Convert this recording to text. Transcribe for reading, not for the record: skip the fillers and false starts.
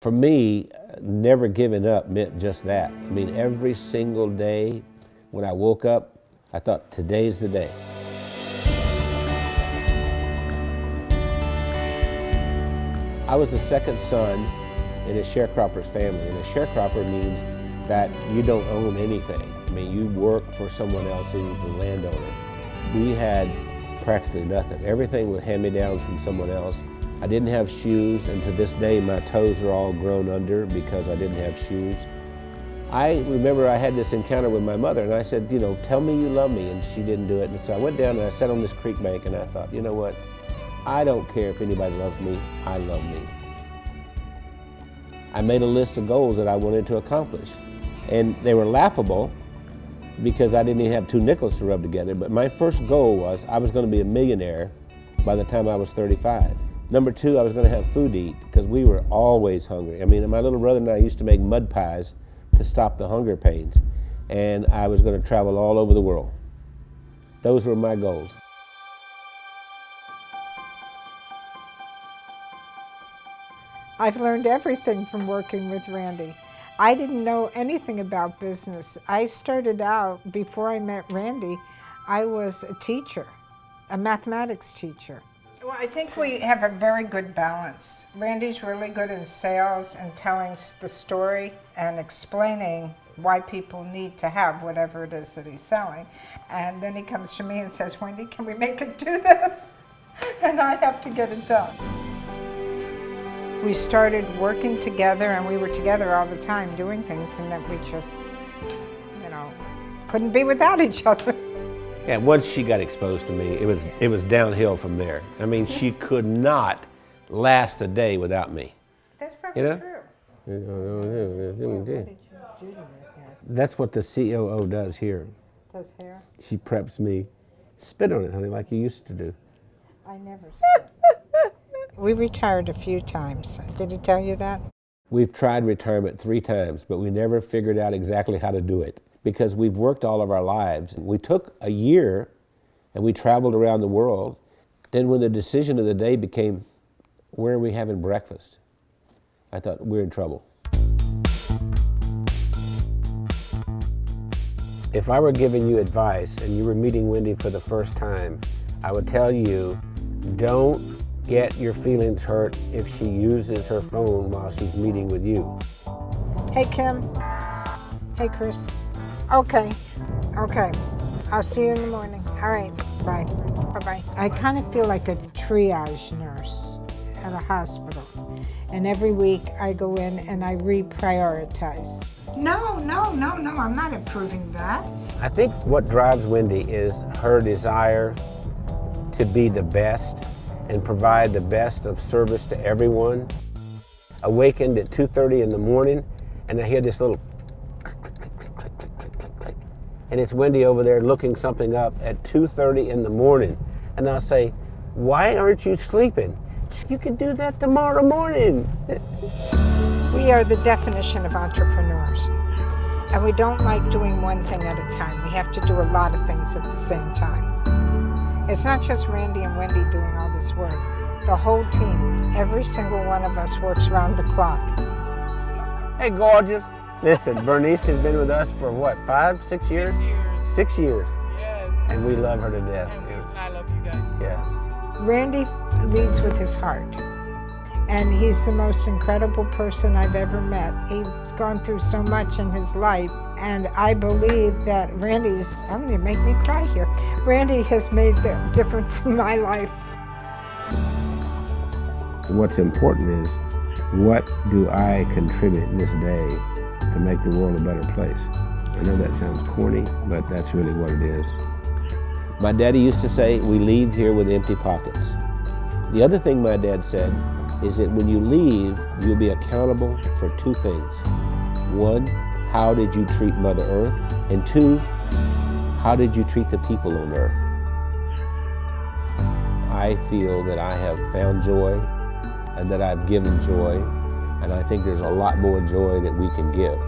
For me, never giving up meant just that. I mean, every single day when I woke up, I thought, today's the day. I was the second son in a sharecropper's family, and a sharecropper means that you don't own anything. I mean, you work for someone else who's the landowner. We had practically nothing. Everything was hand-me-downs from someone else. I didn't have shoes, and to this day my toes are all grown under because I didn't have shoes. I remember I had this encounter with my mother, and I said, you know, tell me you love me, and she didn't do it. And so I went down and I sat on this creek bank and I thought, you know what? I don't care if anybody loves me, I love me. I made a list of goals that I wanted to accomplish, and they were laughable because I didn't even have 2 nickels to rub together, but my first goal was I was going to be a millionaire by the time I was 35. Number 2, I was going to have food to eat because we were always hungry. I mean, my little brother and I used to make mud pies to stop the hunger pains, and I was going to travel all over the world. Those were my goals. I've learned everything from working with Randy. I didn't know anything about business. I started out, before I met Randy, I was a teacher, a mathematics teacher. Well, I think we have a very good balance. Randy's really good in sales and telling the story and explaining why people need to have whatever it is that he's selling. And then he comes to me and says, Wendy, can we make it do this? And I have to get it done. We started working together, and we were together all the time doing things, and that we just, you know, couldn't be without each other. Yeah, once she got exposed to me, it was downhill from there. I mean, she could not last a day without me. That's probably true. That's what the COO does here. Does hair? She preps me. Spit on it, honey, like you used to do. I never spit. We retired a few times. Did he tell you that? We've tried retirement 3 times, but we never figured out exactly how to do it because we've worked all of our lives. We took a year and we traveled around the world. Then when the decision of the day became, where are we having breakfast? I thought, we're in trouble. If I were giving you advice and you were meeting Wendy for the first time, I would tell you, don't get your feelings hurt if she uses her phone while she's meeting with you. Hey, Kim. Hey, Chris. Okay. I'll see you in the morning. All right, bye. Bye-bye. I kind of feel like a triage nurse at a hospital. And every week I go in and I reprioritize. No, I'm not approving that. I think what drives Wendy is her desire to be the best and provide the best of service to everyone. Awakened at 2:30 in the morning, and I hear this little click, click, click, click, click, click, click, click, click. And it's Wendy over there looking something up at 2:30 in the morning. And I'll say, why aren't you sleeping? You can do that tomorrow morning. We are the definition of entrepreneurs. And we don't like doing one thing at a time. We have to do a lot of things at the same time. It's not just Randy and Wendy doing all this work. The whole team, every single one of us works round the clock. Hey, gorgeous. Listen, Bernice has been with us for what, 5, 6 years? 6 years. Yes. And we love her to death. And I love you guys. Yeah. Randy leads with his heart. And he's the most incredible person I've ever met. He's gone through so much in his life. And I believe that Randy's, I'm going to make me cry here. Randy has made the difference in my life. What's important is, what do I contribute this day to make the world a better place? I know that sounds corny, but that's really what it is. My daddy used to say, we leave here with empty pockets. The other thing my dad said is that when you leave, you'll be accountable for 2 things. 1, how did you treat Mother Earth? And 2, how did you treat the people on Earth? I feel that I have found joy and that I've given joy, and I think there's a lot more joy that we can give.